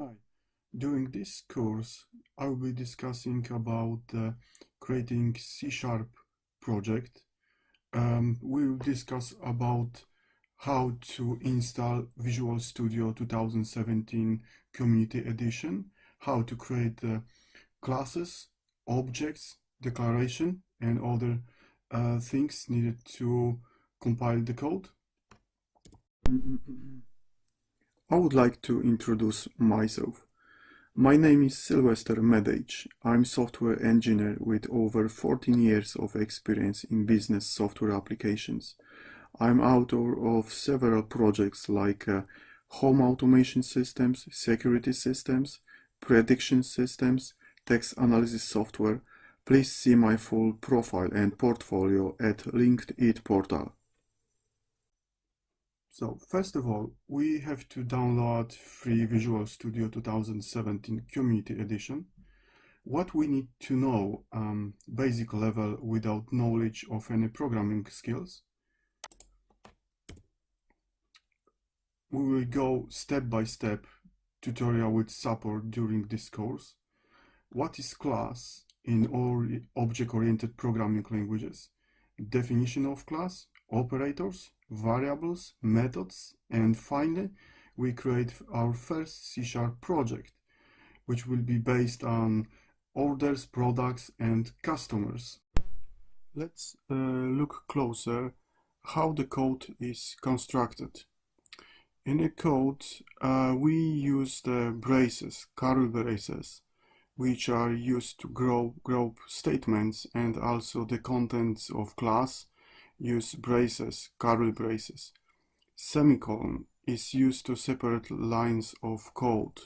Hi. During this course, I will be discussing about creating C# project. We'll discuss about how to install Visual Studio 2017 Community Edition, how to create classes, objects, declaration, and other things needed to compile the code. I would like to introduce myself. My name is Sylvester Medage. I'm software engineer with over 14 years of experience in business software applications. I'm author of several projects like home automation systems, security systems, prediction systems, text analysis software. Please see my full profile and portfolio at LinkedIn portal. So first of all, we have to download free Visual Studio 2017 Community Edition. What we need to know, basic level without knowledge of any programming skills. We will go step by step tutorial with support during this course. What is class in all object-oriented programming languages? Definition of class, operators, variables, methods, and finally, we create our first C# project, which will be based on orders, products, and customers. Let's look closer how the code is constructed. In the code, we use the braces, curly braces, which are used to group statements, and also the contents of class use braces, curly braces. Semicolon is used to separate lines of code.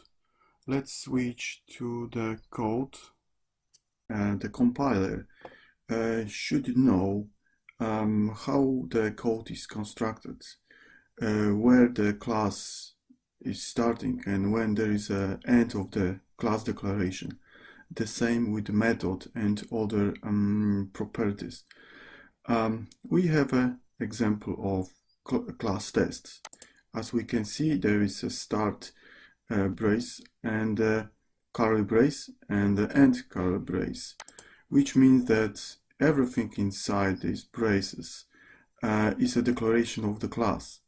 Let's switch to the code. The compiler should know how the code is constructed, where the class is starting and when there is an end of the class declaration. The same with method and other properties. We have an example of class tests. As we can see, there is a start brace and a curly brace and the end curly brace, which means that everything inside these braces is a declaration of the class.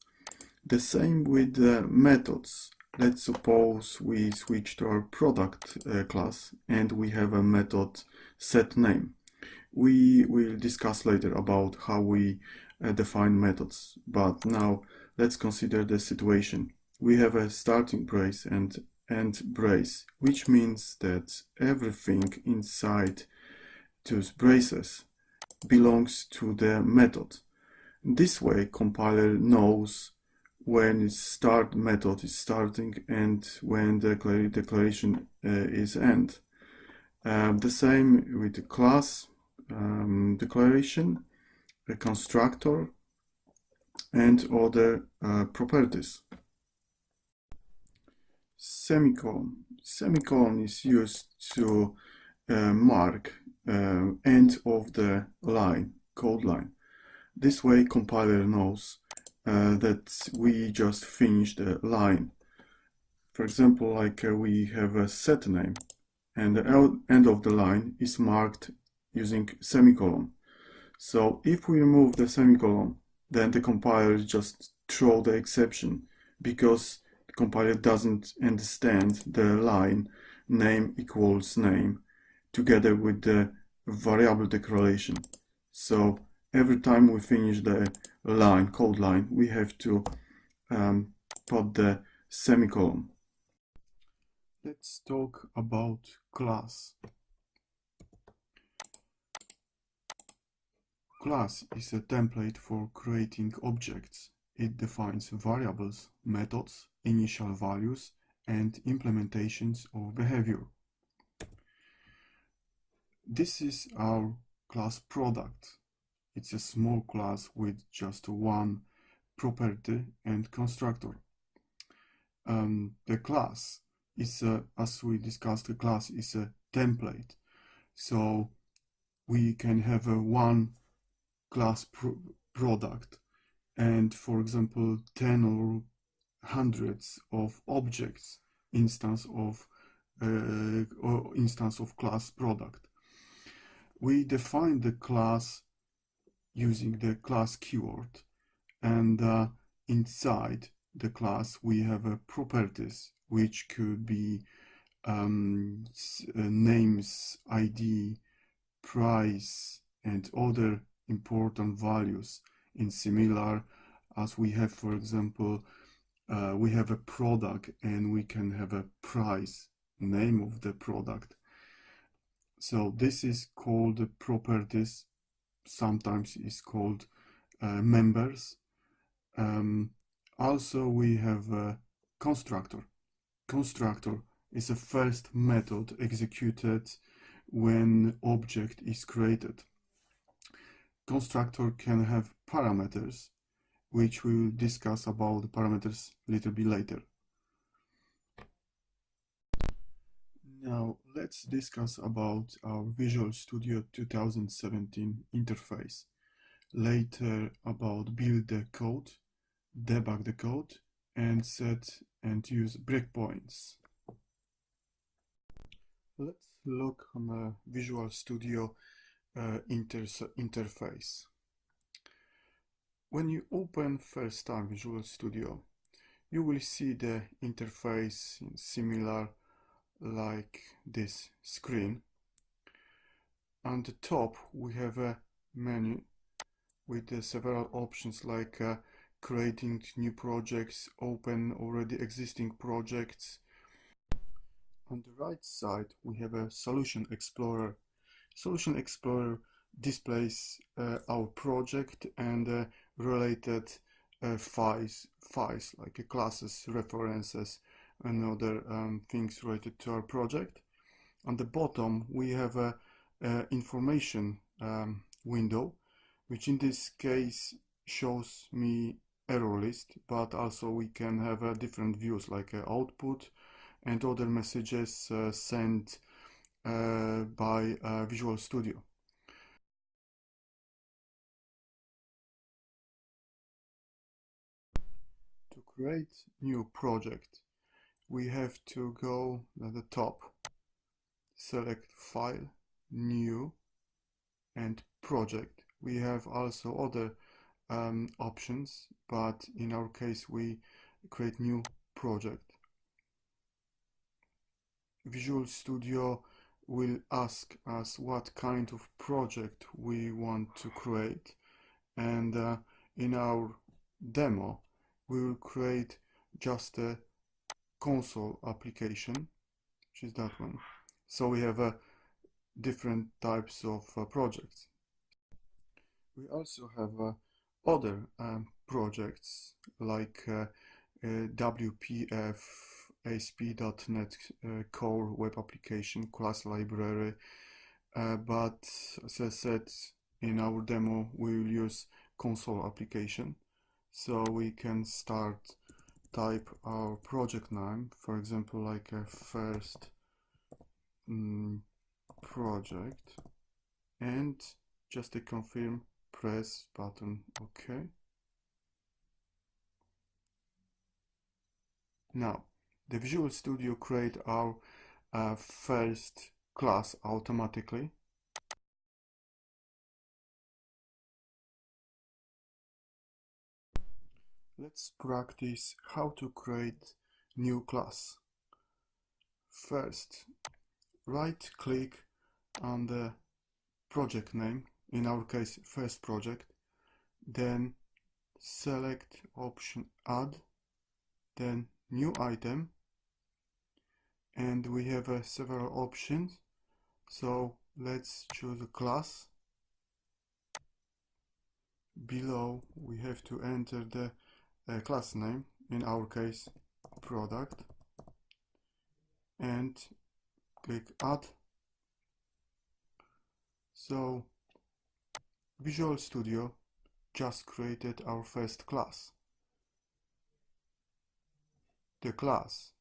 The same with the methods. Let's suppose we switch to our product class and we have a method setName. We will discuss later about how we define methods, but now let's consider the situation. We have a starting brace and end brace, which means that everything inside those braces belongs to the method. This way, compiler knows when its start method is starting and when the declaration is end. The same with the class declaration, a constructor, and other properties. Semicolon. Semicolon is used to mark end of the line, code line. This way, compiler knows that we just finished the line. For example, like we have a setName, and the end of the line is marked using semicolon. So if we remove the semicolon, then the compiler just throw the exception, because the compiler doesn't understand the line name equals name together with the variable declaration. So every time we finish the line, code line, we have to put the semicolon. Let's talk about class. Class is a template for creating objects. It defines variables, methods, initial values, and implementations of behavior. This is our class product. It's a small class with just one property and constructor. The class is, as we discussed, the class is a template. So we can have one class product and, for example, 10 or hundreds of objects instance of class product. We define the class using the class keyword, and inside the class we have properties which could be names, ID, price, and other important values in similar as we have, for example, we have a product and we can have a price, name of the product. So this is called properties, sometimes is called members. Also we have a constructor. Constructor is a first method executed when object is created. Constructor can have parameters, which we will discuss about the parameters a little bit later. Now let's discuss about our Visual Studio 2017 interface. Later about build the code, debug the code, and set and use breakpoints. Let's look on a Visual Studio interface. When you open first time Visual Studio, you will see the interface similar like this screen. On the top we have a menu with several options like creating new projects, open already existing projects. On the right side we have a Solution Explorer. Solution Explorer displays our project and related files like classes, references, and other things related to our project. On the bottom we have a information window, which in this case shows me error list, but also we can have different views like output and other messages sent by Visual Studio. To create new project, we have to go at the top, select File, New, and Project. We have also other options, but in our case we create new project. Visual Studio will ask us what kind of project we want to create, and in our demo we will create just a console application, which is that one. So we have different types of projects. We also have other projects like WPF, ASP.NET Core web application, class library, but as I said, in our demo we will use console application. So we can start, type our project name, for example, like a first project, and just to confirm, press button OK. Now the Visual Studio create our first class automatically. Let's practice how to create new class. First, right click on the project name, in our case first project, then select option add, then new item, and we have several options. So let's choose a class. Below we have to enter the class name, in our case product, and click add. So Visual Studio just created our first class. The class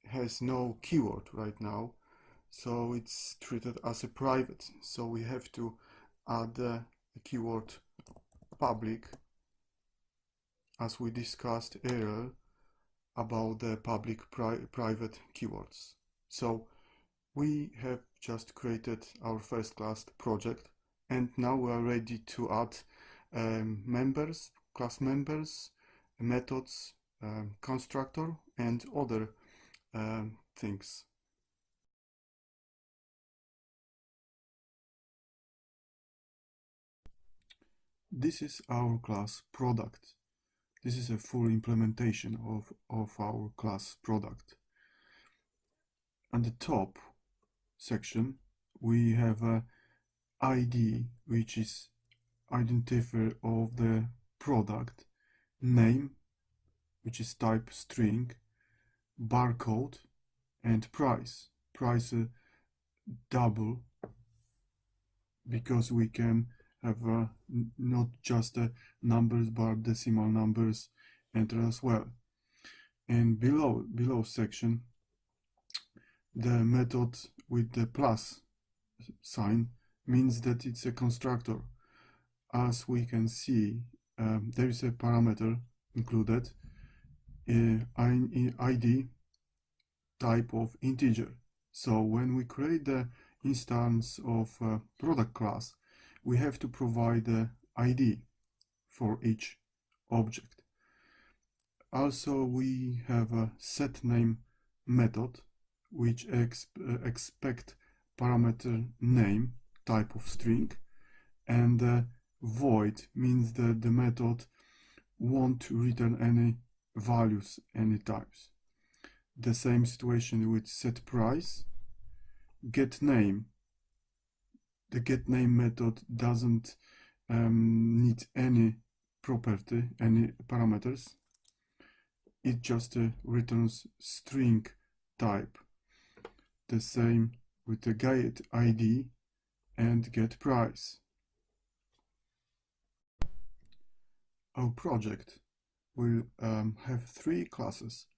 has no keyword right now, so it's treated as a private, so we have to add the keyword public, as we discussed earlier. about the public-private keywords. So we have just created our first class project, and now we are ready to add class members, methods, constructor, and other things. This is our class product. This is a full implementation of our class product. On the top section, we have a ID, which is identifier of the product, name, which is type string, barcode, and price. Price double, because we can have not just numbers but decimal numbers enter as well. And below section, the method with the plus sign means that it's a constructor. As we can see, there is a parameter included, ID type of integer. So when we create the instance of product class, we have to provide the ID for each object. Also, we have a setName method, which expect parameter name type of string, and void means that the method won't return any values, any types. The same situation with setPrice. GetName. The getName method doesn't need any property, any parameters. It just returns string type. The same with the getID and getPrice. Our project will have three classes: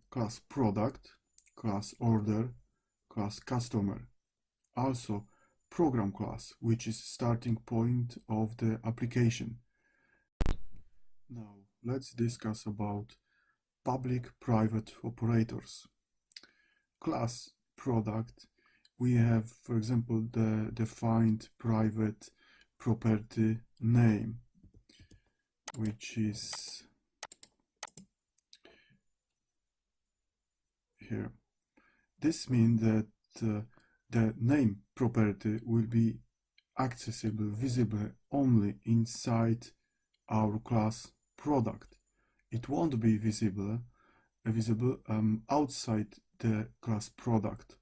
class product, class order, class customer. Also program class, which is starting point of the application. Now let's discuss about public-private operators. Class product, we have, for example, the defined private property name, which is here. This means that the name property will be accessible, visible only inside our class product. It won't be visible outside the class product.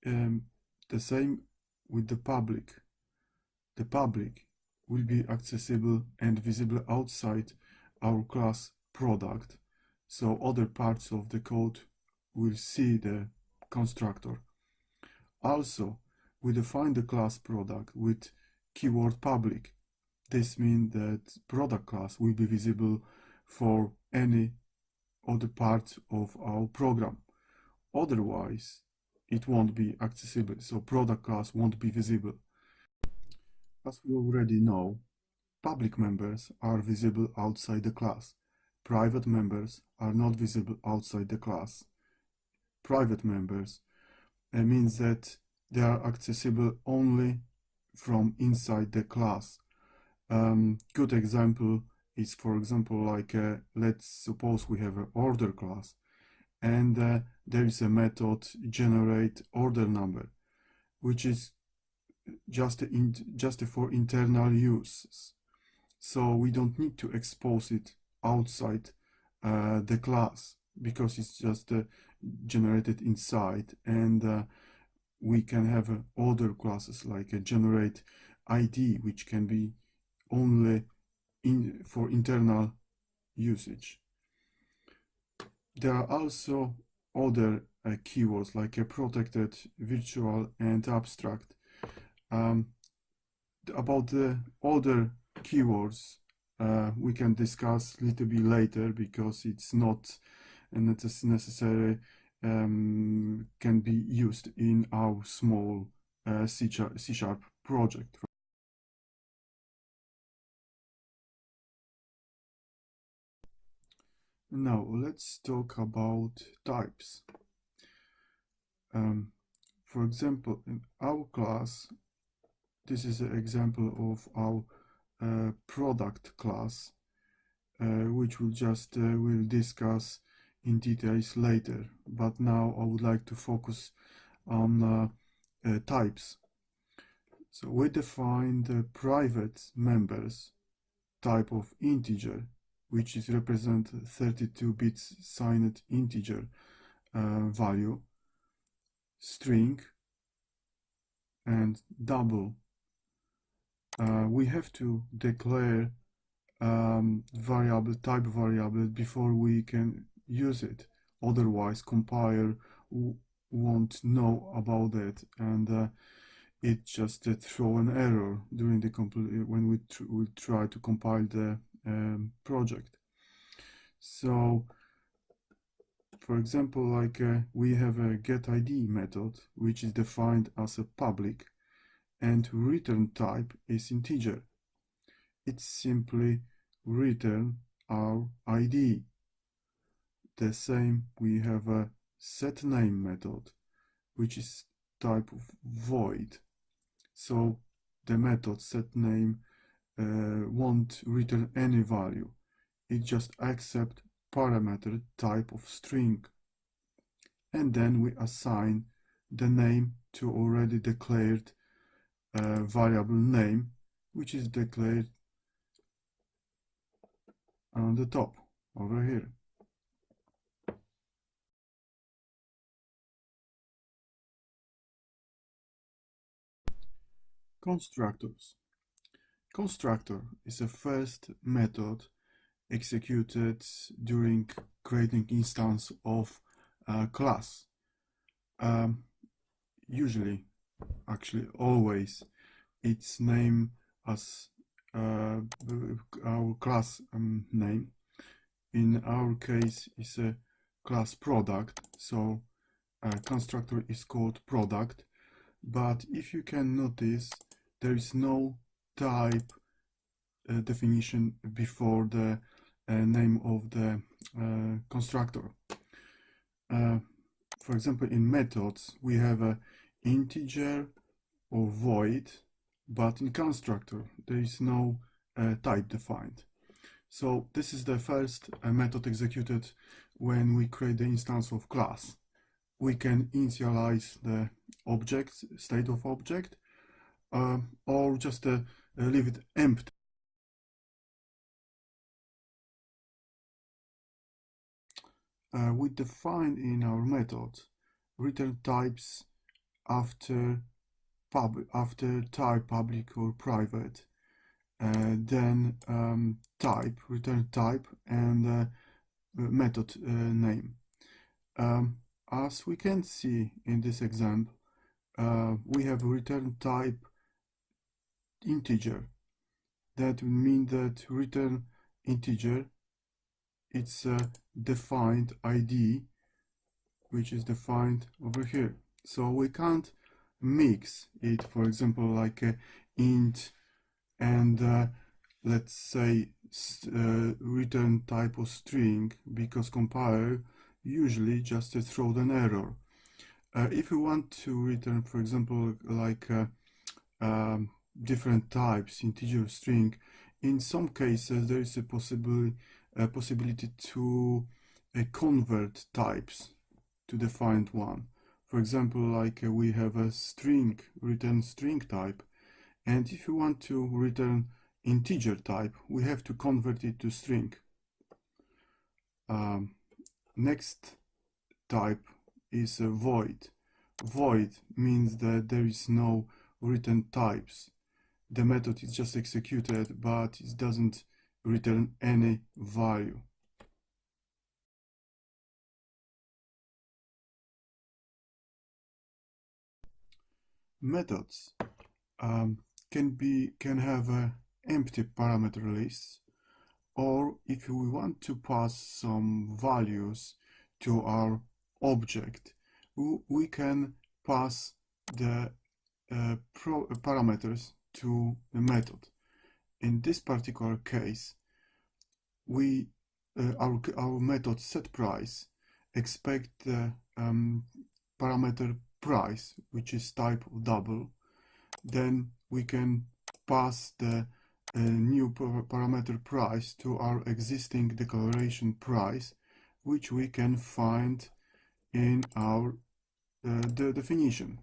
The same with the public. The public will be accessible and visible outside our class product, so other parts of the code will see the constructor. Also, we define the class product with keyword public. This means that product class will be visible for any other part of our program. Otherwise, it won't be accessible, so product class won't be visible. As we already know, public members are visible outside the class. Private members are not visible outside the class. Private members means that they are accessible only from inside the class. Good example is, for example, like let's suppose we have an order class, and there is a method generate order number, which is just for internal uses. So we don't need to expose it outside the class, because it's just generated inside, and we can have other classes like a generate ID, which can be only for internal usage. There are also other keywords like a protected, virtual, and abstract. About the other keywords we can discuss a little bit later, because it's not necessary can be used in our small C# project. Now let's talk about types. For example, in our class, this is an example of our product class, which we'll discuss in details later. But now I would like to focus on types. So we define the private members type of integer, which is represent 32 bits signed integer value, string, and double. We have to declare type variable before we can use it. Otherwise, compiler won't know about it, and it just throw an error during the when we try to compile the project. So, for example, like we have a getID method, which is defined as a public, and return type is integer. It simply return our ID. The same, we have a setName method, which is type of void. So the method setName won't return any value. It just accepts parameter type of string. And then we assign the name to already declared variable name, which is declared on the top over here. Constructors. Constructor is a first method executed during creating instance of a class. Usually, actually always, its name as our class name. In our case, is a class product, so constructor is called product. But if you can notice, there is no type definition before the name of the constructor. For example, in methods, we have a integer or void, but in constructor, there is no type defined. So this is the first method executed when we create the instance of class. We can initialize the object, state of object, or just leave it empty. We define in our method return types after type public or private, then return type, and method name. As we can see in this example, we have return type integer. That would mean that return integer, it's a defined ID, which is defined over here. So we can't mix it, for example, like a int and let's say return type of string, because compiler usually just throws an error. If you want to return, for example, like different types, integer, string, in some cases there is a possibility to convert types to defined one. For example, like we have a string, return string type, and if you want to return integer type, we have to convert it to string. Next type is a void. Void means that there is no return types. The method is just executed, but it doesn't return any value. Methods can have a empty parameter list, or if we want to pass some values to our object, we can pass the parameters to the method. In this particular case, we our method setPrice expect the parameter price, which is type double. Then we can pass the new parameter price to our existing declaration price, which we can find in our the definition.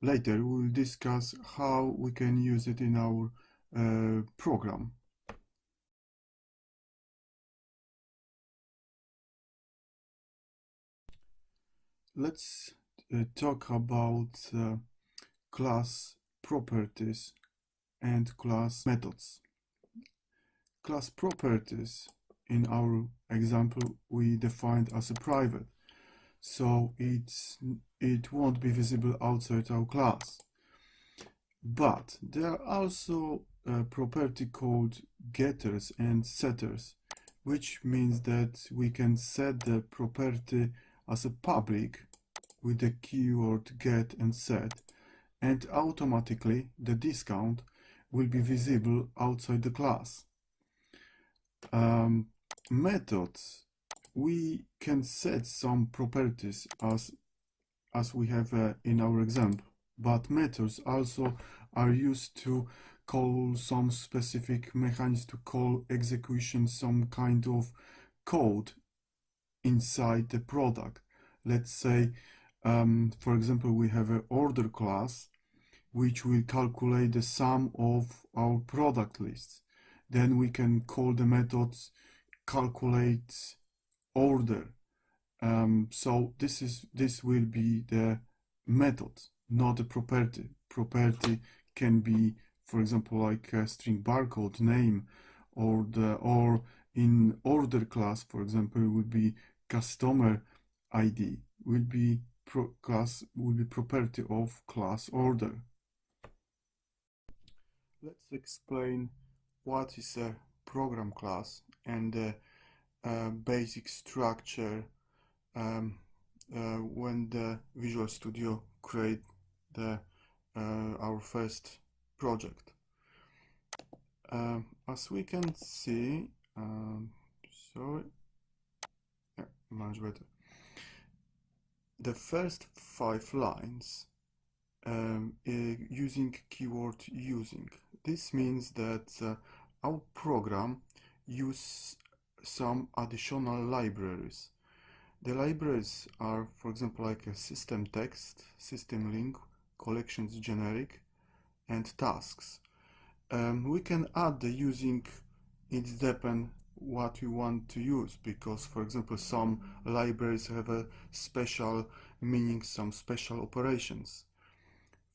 Later we will discuss how we can use it in our program. Let's talk about class properties and class methods. Class properties in our example we defined as a private, so it won't be visible outside our class. But there are also a property called getters and setters, which means that we can set the property as a public with the keyword get and set, and automatically the discount will be visible outside the class. Methods, we can set some properties as we have in our example, but methods also are used to call some specific mechanism to call execution some kind of code inside the product. Let's say, for example, we have an order class which will calculate the sum of our product lists. Then we can call the methods calculate order. So this will be the method, not a property. Property can be, for example, like a string barcode name, or in order class, for example, it would be customer ID. Will be property of class order. Let's explain what is a program class and the basic structure when the Visual Studio create our first project. As we can see, much better. The first 5 lines using keyword using. This means that our program use some additional libraries. The libraries are, for example, like a system text, system link, collections generic, and tasks. We can add the using, it depends what we want to use, because, for example, some libraries have a special meaning, some special operations.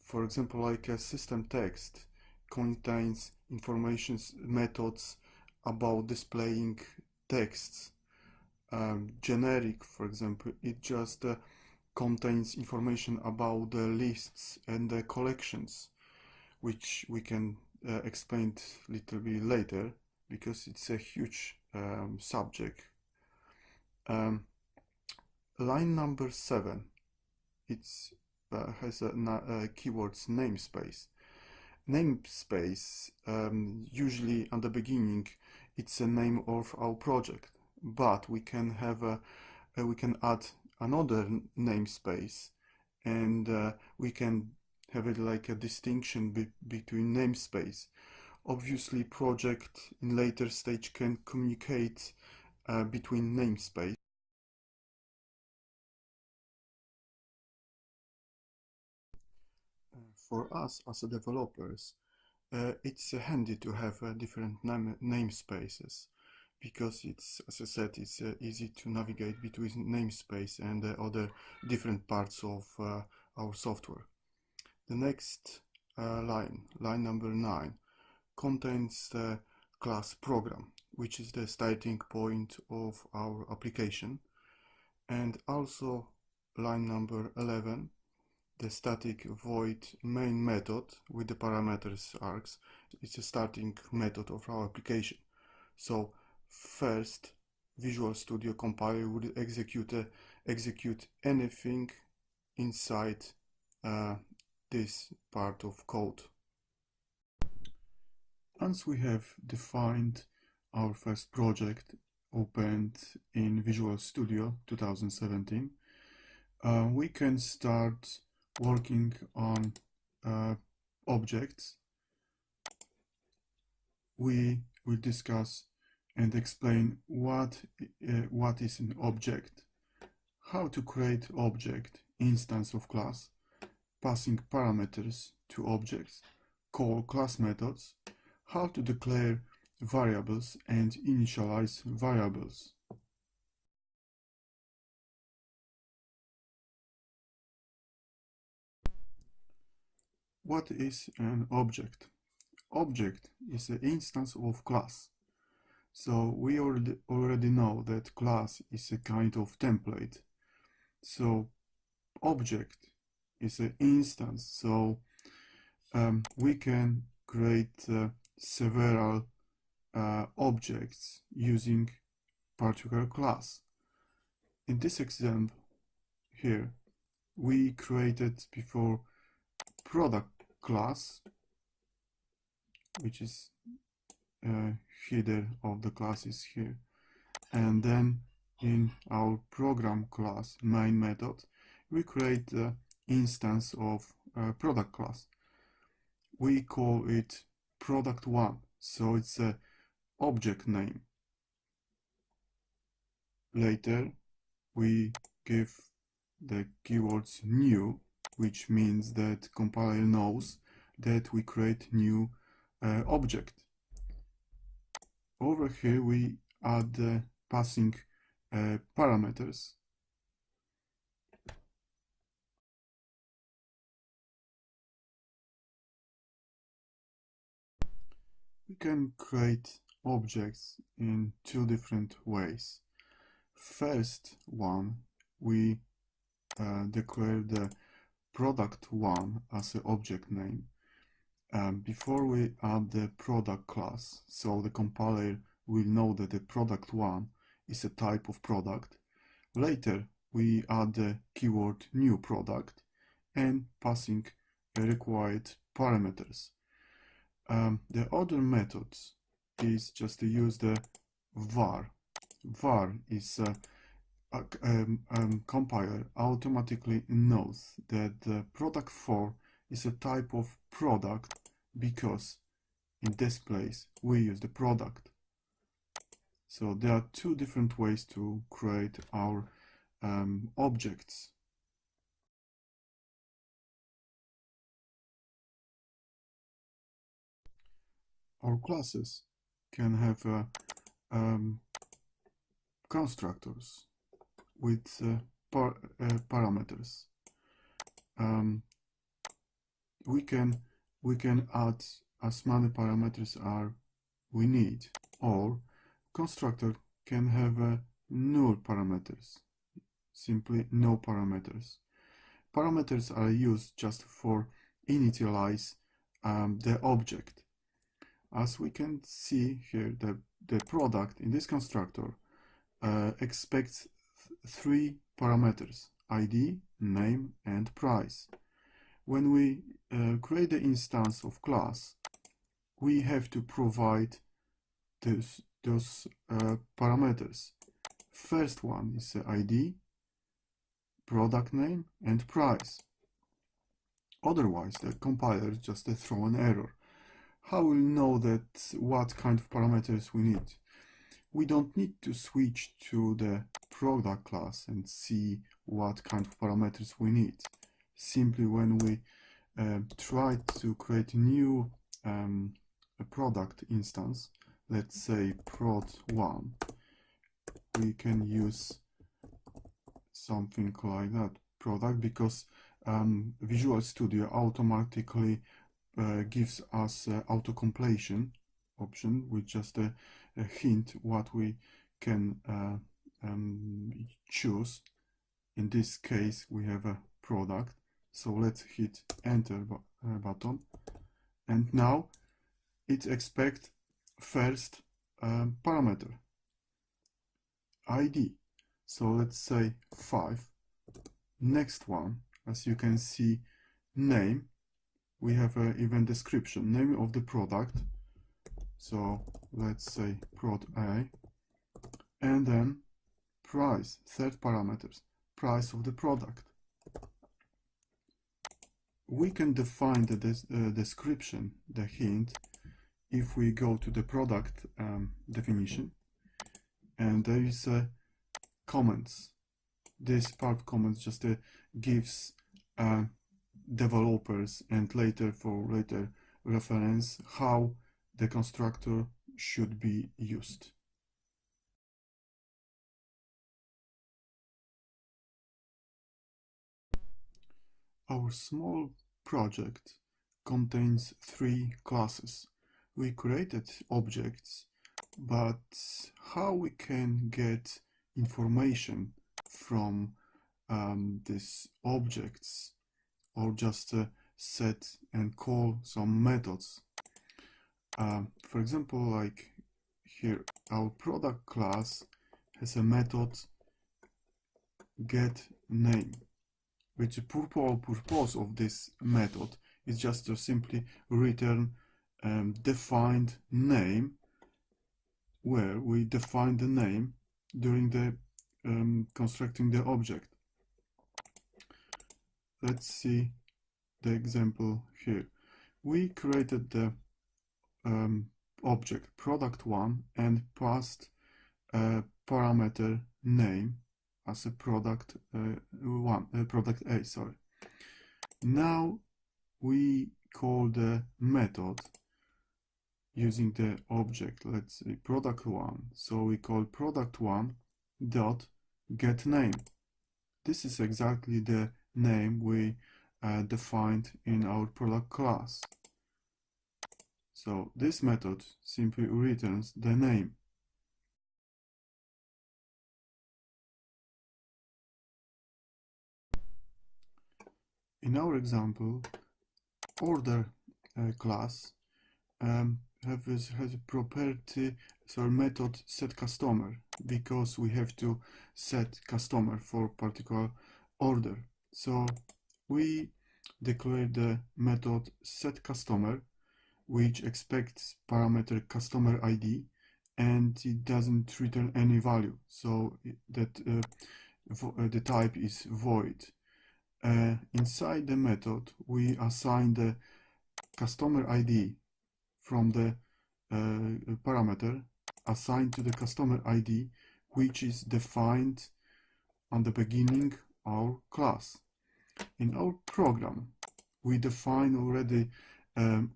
For example, like a system text contains information methods about displaying texts. Generic, for example, it just contains information about the lists and the collections, which we can explain a little bit later because it's a huge subject. Line number 7, it's has a keywords namespace. Namespace, usually at the beginning, it's a name of our project, but we can have we can add another namespace, and we can have it like a distinction between namespace. Obviously, project in later stage can communicate between namespace. For us as developers, it's handy to have different namespaces, because it's, as I said, it's easy to navigate between namespace and other different parts of our software. The next line number 9, contains the class program, which is the starting point of our application, and also line number 11, the static void main method with the parameters args. It's a starting method of our application. So first, Visual Studio Compiler would execute anything inside this part of code. Once we have defined our first project opened in Visual Studio 2017, we can start working on objects. We will discuss and explain what is an object, how to create object instance of class, passing parameters to objects, call class methods, how to declare variables and initialize variables. What is an object? Object is an instance of class. So we already know that class is a kind of template. So object is an instance. So we can create several objects using particular class. In this example here, we created before product class, which is header of the class is here, and then in our program class main method we create the instance of product class. We call it product1, so it's a object name. Later we give the keywords new, which means that compiler knows that we create new object. Over here we add the passing parameters. We can create objects in two different ways. First one, we declare the product1 as an object name before we add the product class, so the compiler will know that the product1 is a type of product. Later we add the keyword new product and passing required parameters. The other methods is just to use the var. Var is compiler automatically knows that the product4 is a type of product because in this place we use the product. So there are two different ways to create our objects. Our classes can have constructors with parameters. We can add as many parameters as we need, or constructor can have null parameters, simply no parameters. Parameters are used just for initialize the object. As we can see here, the product in this constructor expects three parameters: ID, name, and price. When we create the instance of class, we have to provide those parameters. First one is the ID, product name, and price. Otherwise, the compiler just throw an error. How will know that what kind of parameters we need? We don't need to switch to the product class and see what kind of parameters we need. Simply when we try to create a new product instance, let's say prod1, we can use something like that, product, because Visual Studio automatically gives us auto-completion option with just a hint what we can choose. In this case we have a product, so let's hit enter button, and now it expects first parameter ID, so let's say 5. Next one, as you can see, name, we have an event description, name of the product, So let's say prod A, and then price, third parameters, price of the product. We can define the description, the hint, if we go to the product definition, and there is comments. This part comments just gives developers and later reference how the constructor should be used. Our small project contains 3 classes. We created objects, but how we can get information from these objects, or just set and call some methods. For example, like here, our product class has a method getName, which the purpose of this method is just to simply return defined name, where we define the name during the constructing the object. Let's see the example here. We created the object product1 and passed a parameter name as a product product A, sorry. Now we call the method using the object, let's say product1. So we call product1 dot get name. This is exactly the name we defined in our product class. So this method simply returns the name. In our example, order class has a property, so method set customer, because we have to set customer for particular order. So we declare the method set customer, which expects parameter customer ID, and it doesn't return any value, so that the type is void. Inside the method, we assign the customer ID from the parameter assigned to the customer ID, which is defined on the beginning of our class. In our program, we define already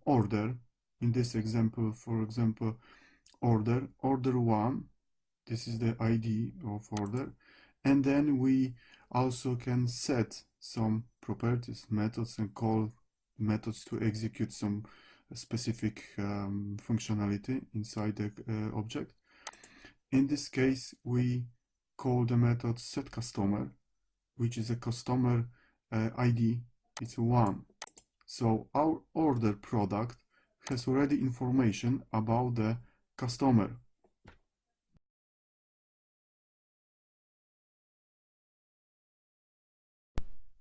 order. In this example, for example, order 1, this is the ID of order, and then we also can set some properties, methods, and call methods to execute some specific functionality inside the object. In this case, we call the method setCustomer, which is a customer ID, it's 1. So our order product has already information about the customer.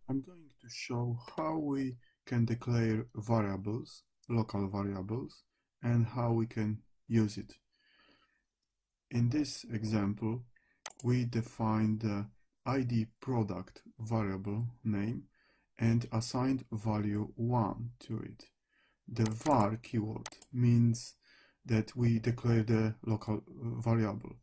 I'm going to show how we can declare variables, local variables, and how we can use it. In this example, we define the ID product variable name and assigned value 1 to it. The var keyword means that we declare the local variable.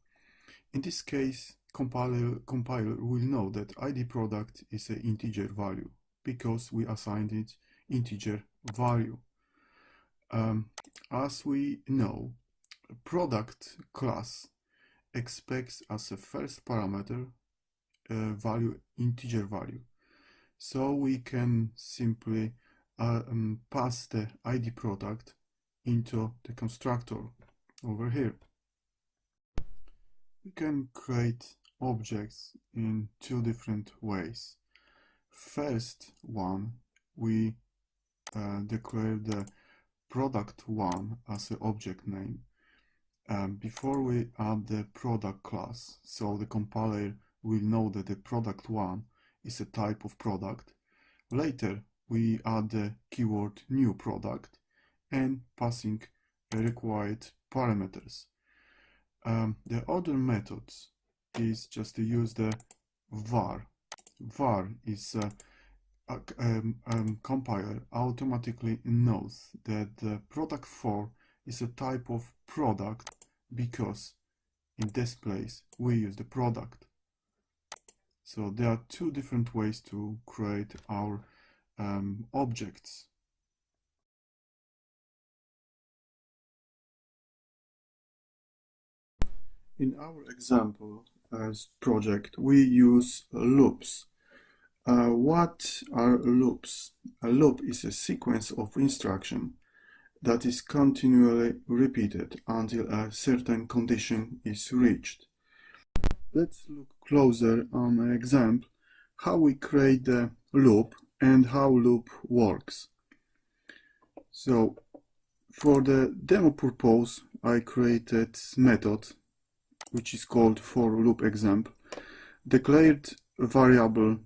In this case, compiler will know that ID product is an integer value because we assigned it integer value. As we know, product class expects as a first parameter value integer value. So we can simply pass the ID product into the constructor over here. We can create objects in 2 different ways. First one, we declare the product1 as an object name before we add the product class, so the compiler will know that the product1 is a type of product. Later we add the keyword new product and passing required parameters. The other methods is just to use the var. Var is compiler automatically knows that the product for is a type of product because in this place we use the product. So there are two different ways to create our objects. In our example project, we use loops. What are loops? A loop is a sequence of instruction that is continually repeated until a certain condition is reached. Let's look closer on an example how we create the loop and how loop works. So for the demo purpose, I created method which is called for loop example, declared variable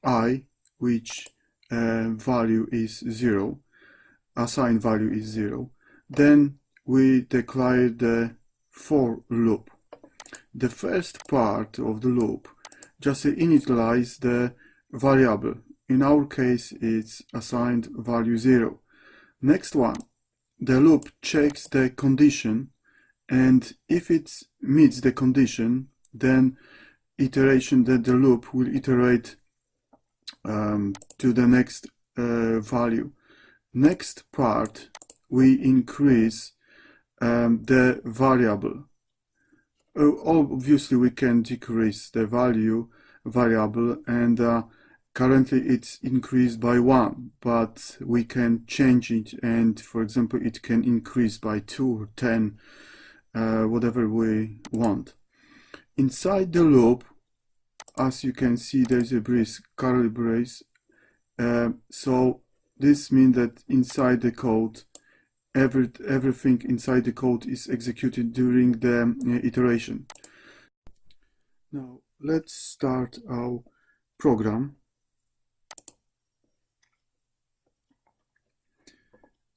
I, which value is 0, assigned value is 0. Then we declare the for loop. The first part of the loop just initialize the variable. In our case, it's assigned value 0. Next one, the loop checks the condition, and if it meets the condition, then iteration that the loop will iterate to the next value. Next part, we increase the variable. Obviously, we can decrease the variable, and currently it's increased by 1, but we can change it, and for example, it can increase by 2 or 10, whatever we want. Inside the loop, as you can see, there's a brace, curly brace. So this means that inside the code, everything inside the code is executed during the iteration. Now let's start our program.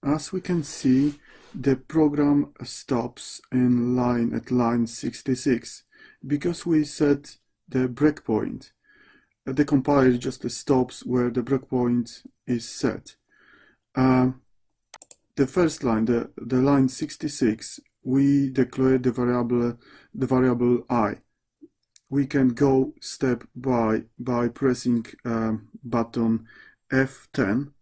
As we can see, the program stops at line 66 because we set the breakpoint. The compiler just stops where the breakpoint is set. The first line, the line 66, we declare the variable I. We can go step by pressing button F10.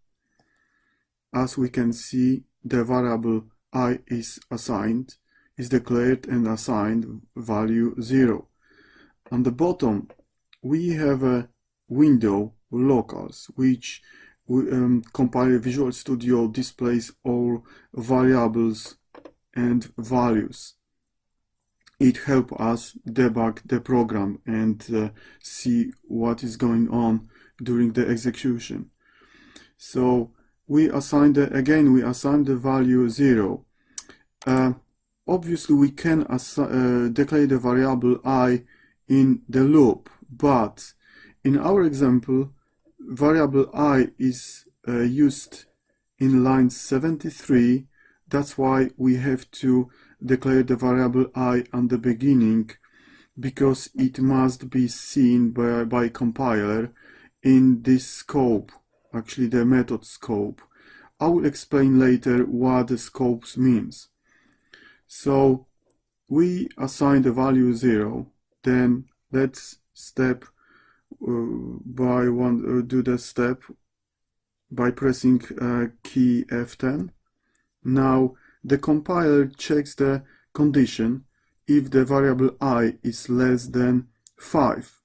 As we can see, the variable I is declared and assigned value 0. On the bottom, we have a window locals, which compiler Visual Studio displays all variables and values. It helps us debug the program and see what is going on during the execution. So we assign the value 0. Obviously, we can declare the variable I in the loop, but in our example, variable I is used in line 73. That's why we have to declare the variable I on the beginning, because it must be seen by compiler in this scope, actually the method scope. I will explain later what the scopes means. So we assign the value 0. Then let's step by one, do the step by pressing key F10. Now the compiler checks the condition if the variable I is less than 5.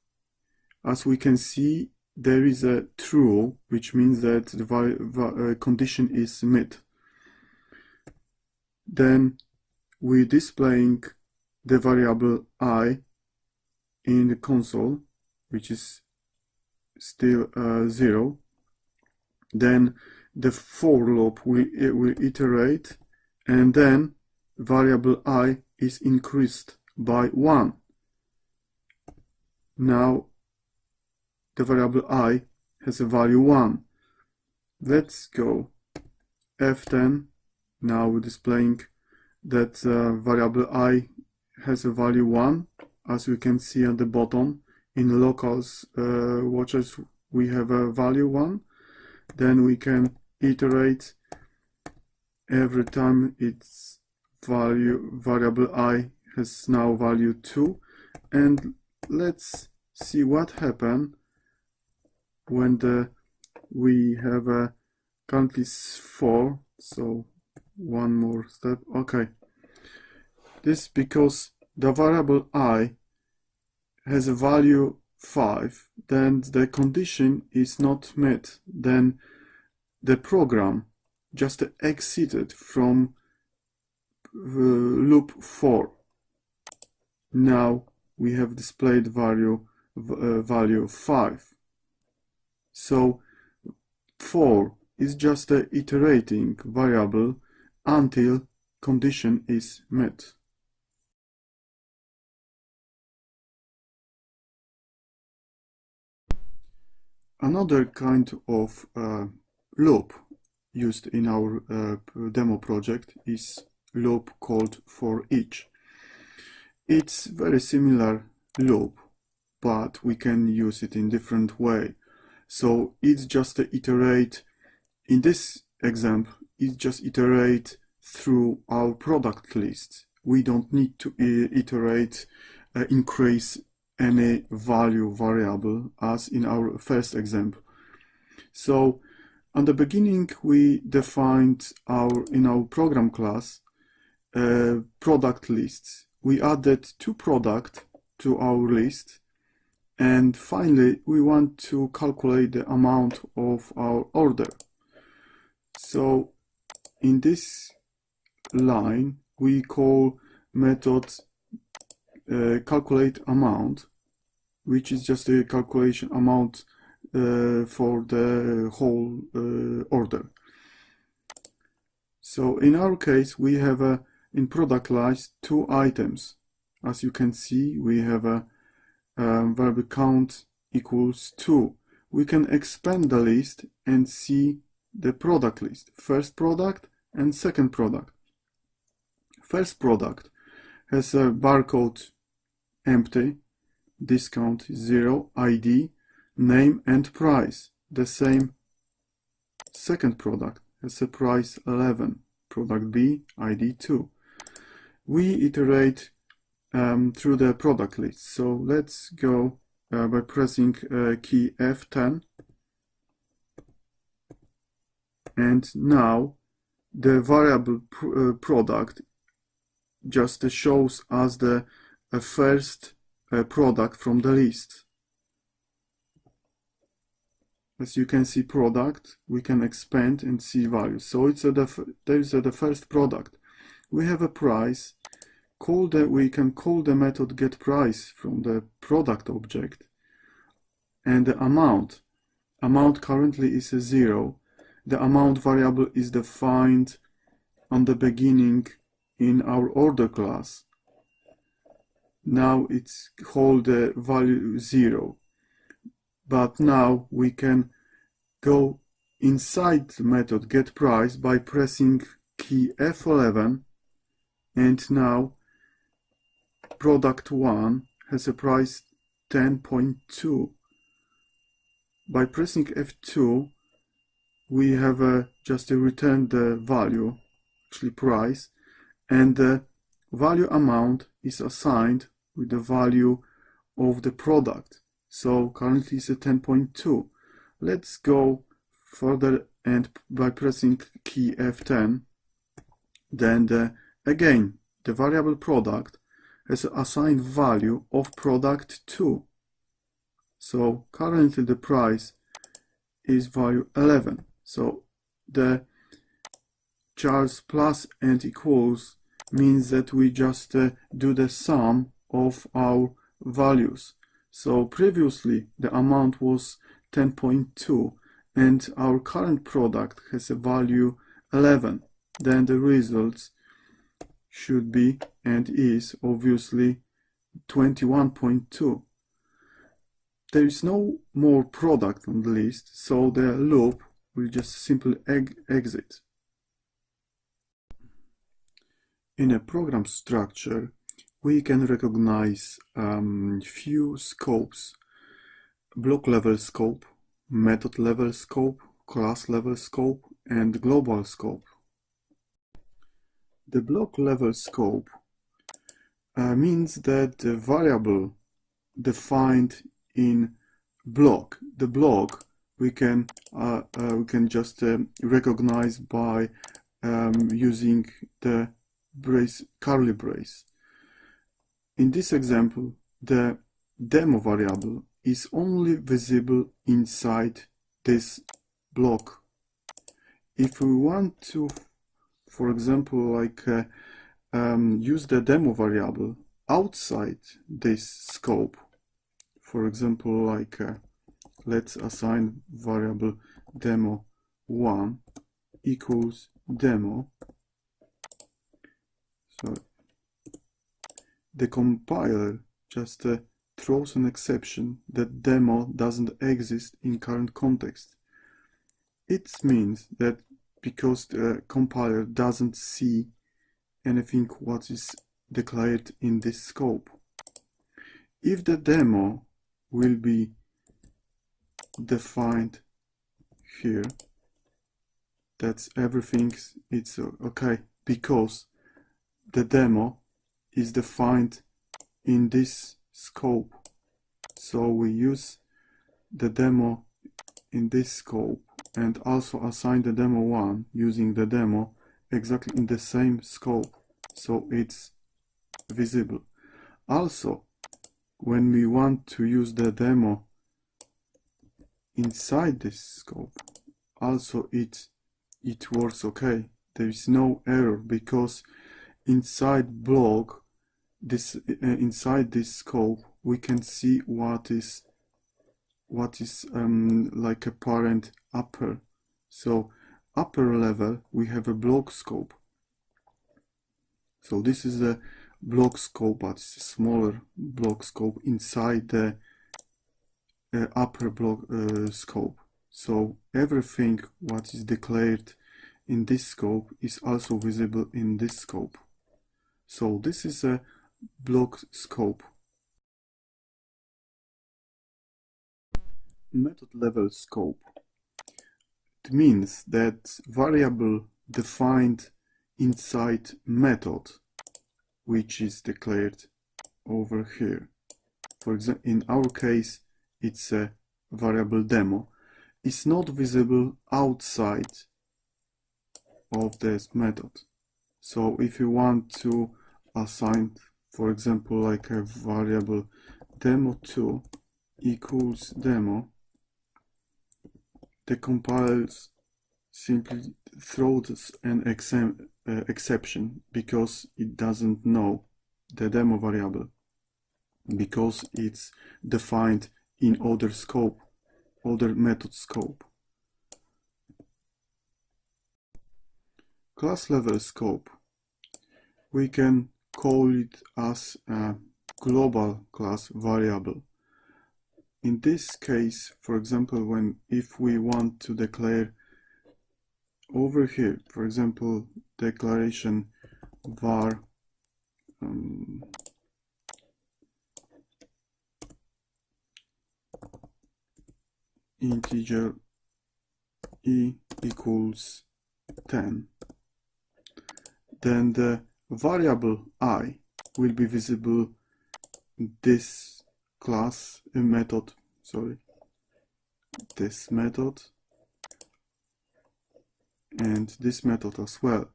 As we can see, there is a true, which means that the condition is met. Then we're displaying the variable I in the console, which is still 0. Then the for loop will iterate, and then variable I is increased by 1. Now the variable I has a value 1. Let's go F10. Now we're displaying that variable I has a value 1, as we can see at the bottom. In locals watches we have a value 1. Then we can iterate every time its variable I has now value 2, and let's see what happens when we have a currently 4, so one more step. Okay, this because the variable I has a value 5, then the condition is not met, then the program just exited from loop 4. Now we have displayed value 5. So 4 is just a iterating variable until condition is met. Another kind of loop used in our demo project is loop called for each. It's very similar loop, but we can use it in different way. So it's just a iterate. In this example, it's just iterate through our product list. We don't need to iterate, increase any value variable as in our first example. So at the beginning we defined in our program class product lists. We added 2 products to our list, and finally we want to calculate the amount of our order. So in this line we call method calculate amount, which is just a calculation amount for the whole order. So in our case we have in product list 2 items. As you can see, we have a variable count equals 2. We can expand the list and see the product list, first product and second product. First product has a barcode empty, discount 0, ID, name and price. The same second product has a price 11, product B, ID 2. We iterate through the product list. So let's go by pressing key F10, and now the variable product just shows us the first product from the list. As you can see product, we can expand and see values. So it's there's the first product. We have a price. We can call the method getPrice from the product object, and the amount. Amount currently is a 0. The amount variable is defined on the beginning in our order class. Now it's hold the value 0. But now we can go inside the method getPrice by pressing key F11, and now product 1 has a price 10.2. By pressing F2 we have just to return the value, actually price, and the value amount is assigned with the value of the product. So currently it's a 10.2. Let's go further, and by pressing key F10, then again the variable product has an assigned value of product 2. So currently the price is value 11. So the chars plus and equals means that we just do the sum of our values. So previously the amount was 10.2 and our current product has a value 11. Then the results should be, and is obviously, 21.2. There is no more product on the list, so the loop will just simply exit. In a program structure, we can recognize few scopes: block level scope, method level scope, class level scope, and global scope. The block level scope means that the variable defined in block, the block we can just recognize by using the curly brace. In this example, the demo variable is only visible inside this block. If we want to, for example, use the demo variable outside this scope, for example, let's assign variable demo1 equals demo. So the compiler just throws an exception that demo doesn't exist in current context. It means that because the compiler doesn't see anything what is declared in this scope. If the demo will be defined here, that's everything, it's okay, because the demo is defined in this scope. So we use the demo in this scope and also assign the demo1 using the demo exactly in the same scope, so it's visible. Also, when we want to use the demo inside this scope, also it works okay. There is no error because inside block, inside this scope, we can see what is like a parent upper. So upper level, we have a block scope. So this is the block scope, but it's a smaller block scope inside the upper block scope. So everything what is declared in this scope is also visible in this scope. So this is a block scope. Method level scope. It means that variable defined inside method, which is declared over here. For example, in our case, it's a variable demo, is not visible outside of this method. So if you want to assign, for example, like a variable demo2 equals demo, the compiler simply throws an exception because it doesn't know the demo variable, because it's defined in other scope, other method scope. Class level scope, we can call it as a global class variable. In this case, for example, if we want to declare over here, for example, declaration var integer e equals 10, then the variable I will be visible in this class method, this method and this method as well.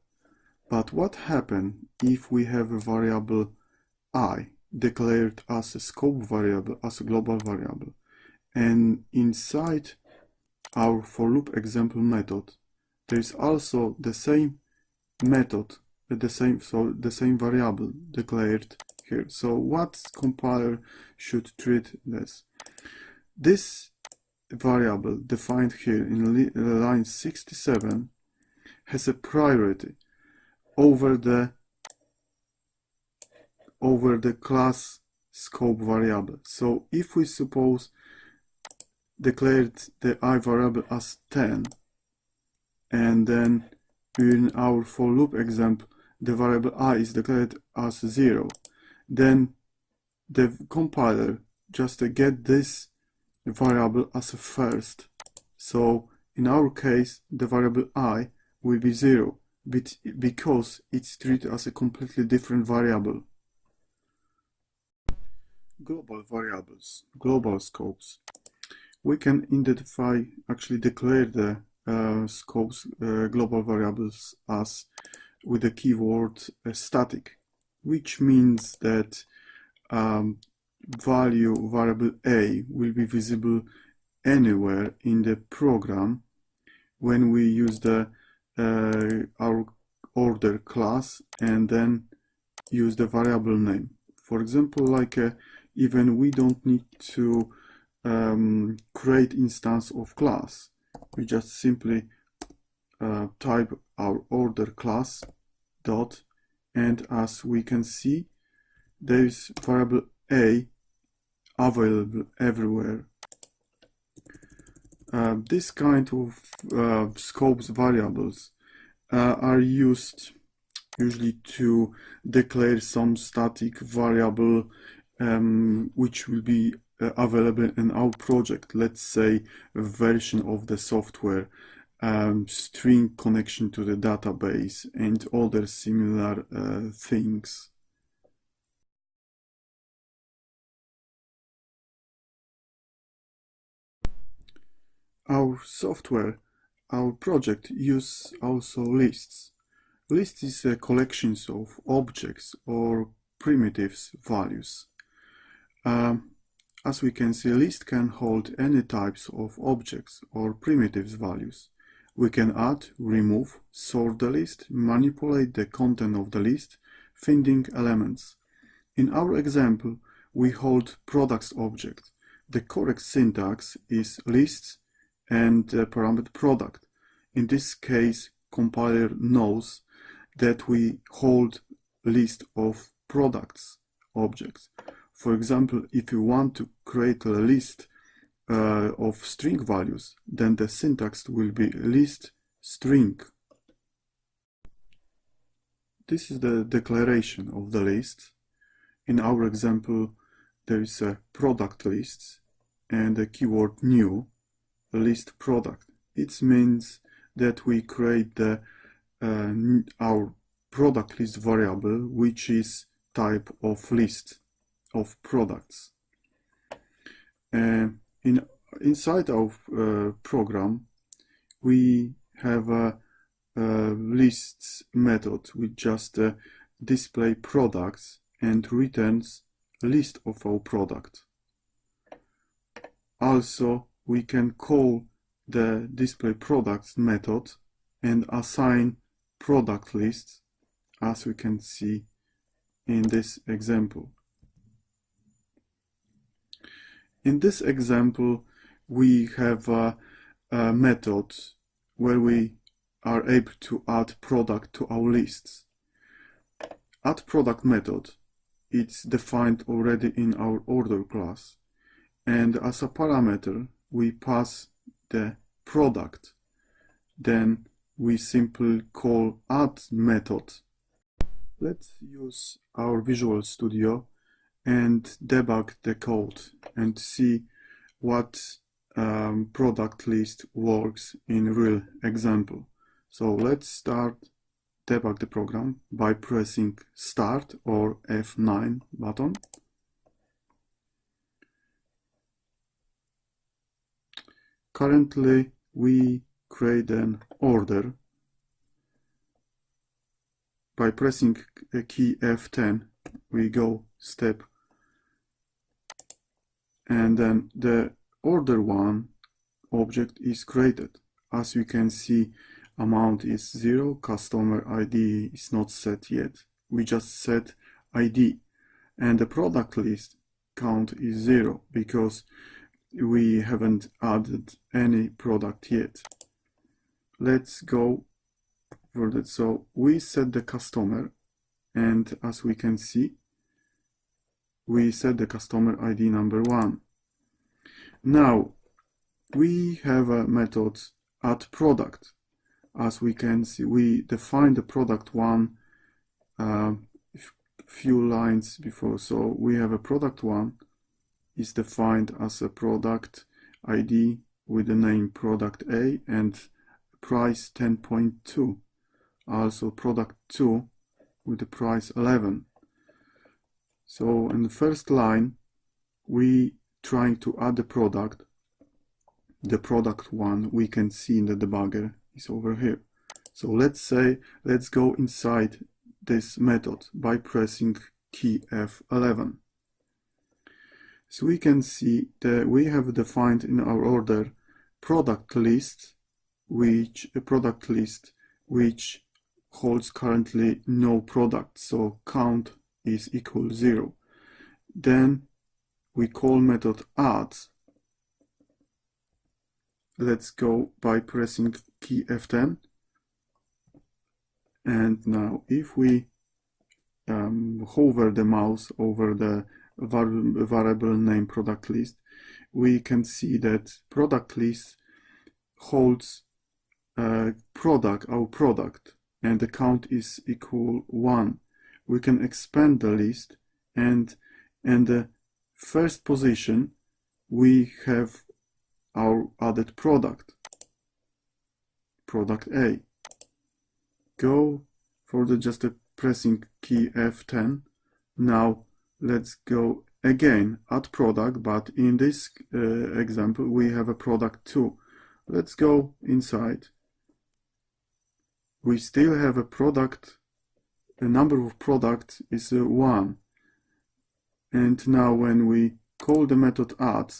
But what happens if we have a variable I declared as a scope variable, as a global variable, and inside our for loop example method there is also the same method, the same variable declared here? So what compiler should treat this? This variable defined here in line 67 has a priority over the class scope variable. So if we suppose declared the I variable as 10, and then in our for loop example the variable I is declared as 0, then the compiler just get this variable as a first. So in our case, the variable I will be 0 because it's treated as a completely different variable. Global variables, global scopes. We can identify, actually declare the scopes, global variables as with the keyword static, which means that variable A will be visible anywhere in the program when we use the our order class and then use the variable name. For example, like even we don't need to create instance of class. We just simply type our order class dot, and as we can see, there is variable A available everywhere. This kind of scopes variables are used usually to declare some static variable which will be available in our project. Let's say a version of the software, string connection to the database, and other similar things. Our software, our project use also lists. List is a collection of objects or primitives values. As we can see, list can hold any types of objects or primitives values. We can add, remove, sort the list, manipulate the content of the list, finding elements. In our example, we hold products object. The correct syntax is lists and the parameter product. In this case, compiler knows that we hold list of products objects. For example, if you want to create a list of string values, then the syntax will be list string. This is the declaration of the list. In our example, there is a product list and a keyword new, list product. It means that we create the our product list variable, which is type of list of products. Inside our program, we have a lists method which just display products and returns list of our product. Also, we can call the display products method and assign product lists, as we can see in this example. In this example, we have a method where we are able to add product to our lists. Add product method, it's defined already in our order class, and as a parameter we pass the product. Then we simply call add method. Let's use our Visual Studio and debug the code and see what product list works in real example. So let's start debug the program by pressing Start or F9 button. Currently we create an order by pressing a key F10. We go step, and then the order one object is created. As you can see, amount is 0, customer ID is not set yet. We just set ID, and the product list count is 0 because we haven't added any product yet. Let's go further. So we set the customer, and as we can see, we set the customer ID number 1. Now we have a method add product. As we can see, we define the product 1 few lines before. So we have a product one is defined as a product ID with the name product A and price 10.2. Also product 2 with the price 11. So in the first line we trying to add the product one we can see in the debugger is over here. So let's go inside this method by pressing key F11. So we can see that we have defined in our order product list which holds currently no product, so count is equal 0. Then we call method add. Let's go by pressing key F10. And now if we hover the mouse over the variable name product list, we can see that product list holds our product, and the count is equal 1. We can expand the list, and in the first position we have our added product A. Go for the just pressing key F10. Now let's go again add product, but in this example we have a product 2. Let's go inside. We still have a product, the number of products is 1. And now when we call the method add,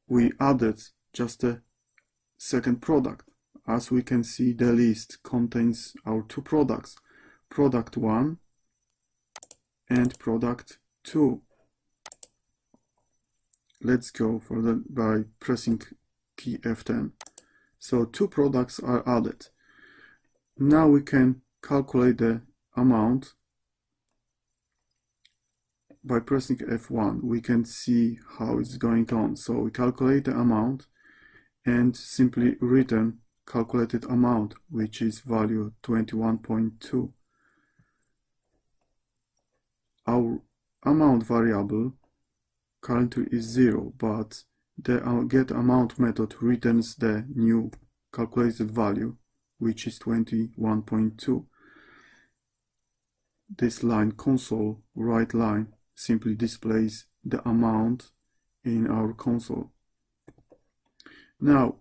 we added just a second product. As we can see, the list contains our 2 products, product 1 and product 2. Let's go for by pressing key F10. So 2 products are added. Now we can calculate the amount by pressing F1. We can see how it's going on. So we calculate the amount and simply return calculated amount, which is value 21.2. Our amount variable currently is 0, but the getAmount method returns the new calculated value, which is 21.2. This line console right line simply displays the amount in our console. Now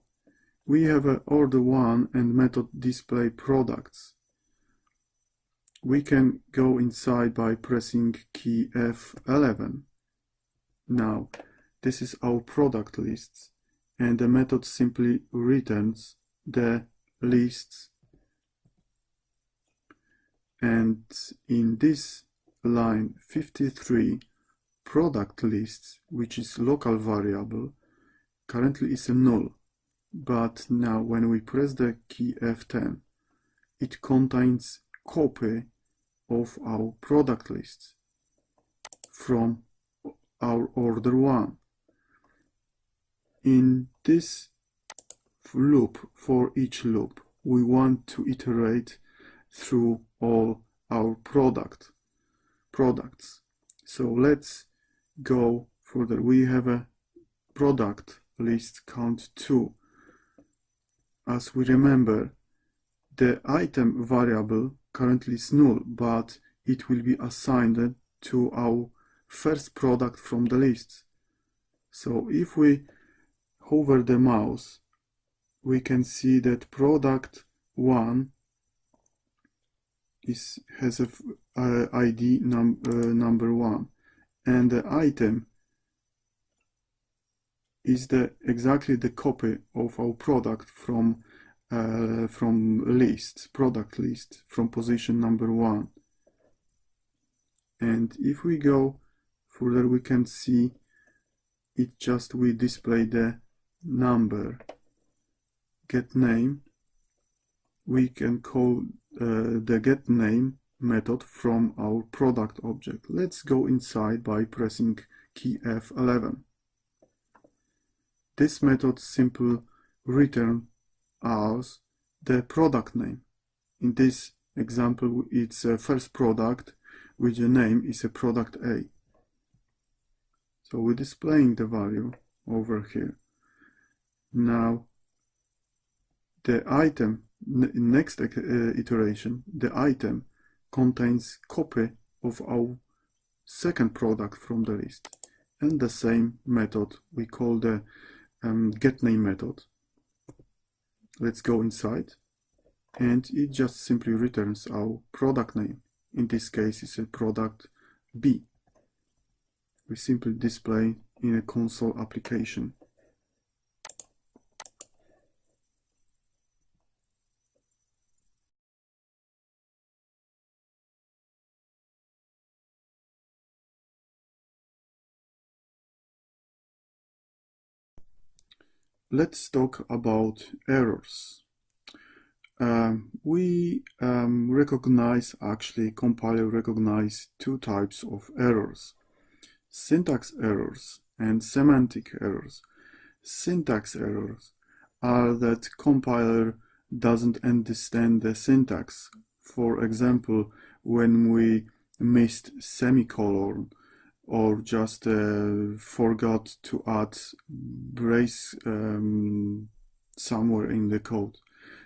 we have a order one and method display products. We can go inside by pressing key F11. Now this is our product lists, and the method simply returns the lists. And in this line 53, product lists, which is local variable, currently is a null. But now when we press the key F10, it contains copy of our product lists from our order one. In this loop, for each loop, we want to iterate through all our products. So let's go further. We have a product list count 2. As we remember, the item variable currently is null, but it will be assigned to our first product from the list. So if we hover the mouse, we can see that product 1 has a ID number 1, and the item is exactly the copy of our product from product list from position number 1. And if we go further, we can see we display the number. Get name, we can call the get name method from our product object. Let's go inside by pressing key F11. This method simply returns us the product name. In this example, it's a first product with the name is a product A. So we're displaying the value over here. Now the item, next iteration, the item contains copy of our second product from the list, and the same method we call the getName method. Let's go inside, and it just simply returns our product name. In this case, it's a product B. We simply display in a console application. Let's talk about errors. We recognize, actually compiler recognize two types of errors: syntax errors and semantic errors. Syntax errors are that compiler doesn't understand the syntax. For example, when we missed semicolon, or just forgot to add brace somewhere in the code.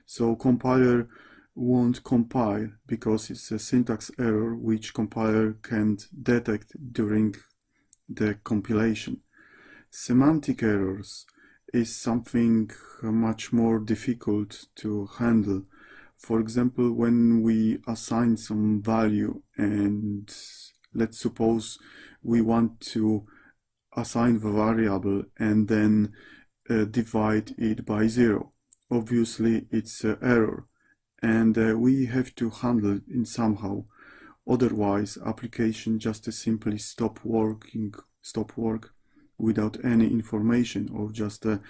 So compiler won't compile because it's a syntax error which compiler can't detect during the compilation. Semantic errors is something much more difficult to handle. For example, when we assign some value, and let's suppose we want to assign the variable and then divide it by 0. Obviously it's an error, and we have to handle it in somehow. Otherwise, application just simply stop work without any information, or just a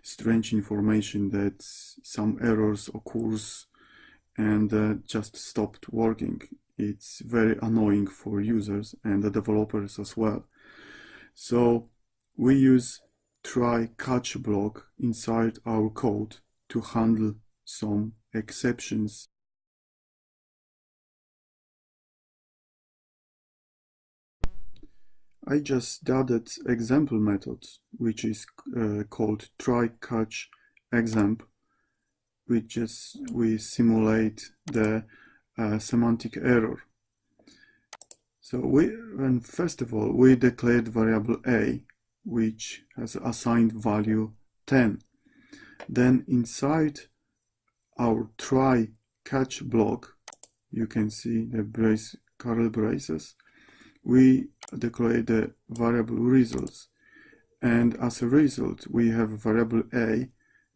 strange information that some errors occurs and just stopped working. It's very annoying for users and the developers as well. So we use try catch block inside our code to handle some exceptions. I just added example method, which is called try catch examp, which is we simulate the semantic error. So first of all, we declared variable a, which has assigned value 10. Then inside our try catch block, you can see the curly braces, we declare the variable results, and as a result we have variable a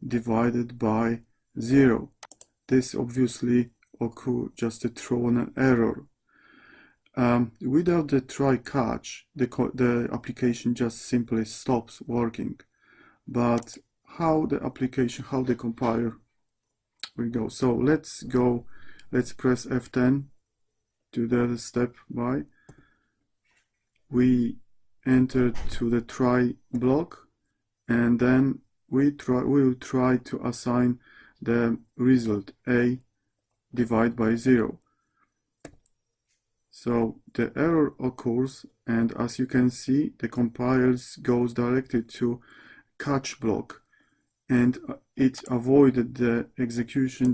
divided by 0. This obviously occur just to throw an error. Without the try catch, the application just simply stops working. But how the compiler will go? So let's press F10 to the step by. We enter to the try block, and then we will try to assign the result a divided by 0. So the error occurs, and as you can see, the compiler goes directly to catch block, and it avoided the execution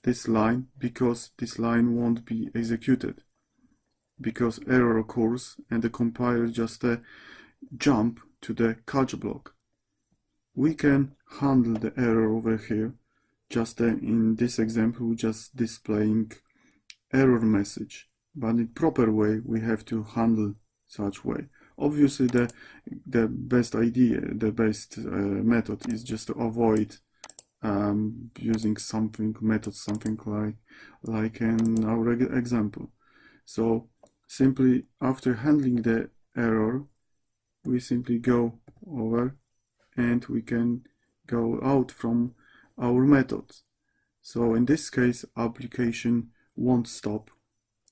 this line, because this line won't be executed because error occurs, and the compiler just jump to the catch block. We can handle the error over here. Just in this example, we're just displaying error message, but in proper way we have to handle such way. Obviously the best idea, the best method is just to avoid using something like in our example. So simply after handling the error, we simply go over and we can go out from our methods. So in this case, application won't stop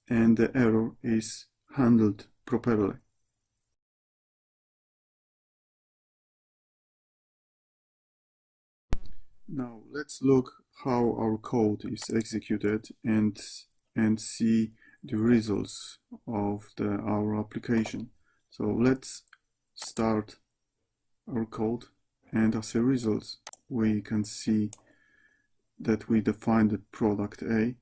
and the error is handled properly. Now let's look how our code is executed and and see the results of our application. So let's start our code, and as a result we can see that we define the product A.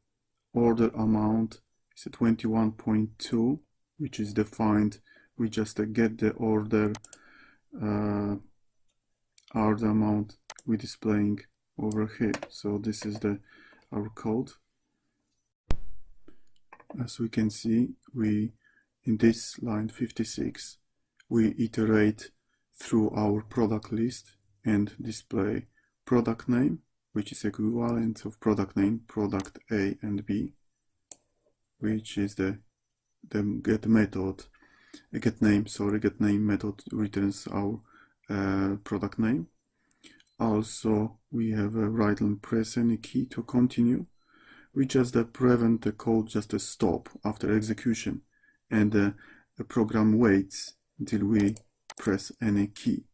Order amount is a 21.2, which is defined. We just get the order amount we're displaying over here. So this is our code. As we can see, in this line 56 we iterate through our product list and display product name, which is equivalent of product name, product A and B, which is the get name method returns our product name. Also, we have a right and press any key to continue. We just prevent the code just to stop after execution, and the program waits until we press any key.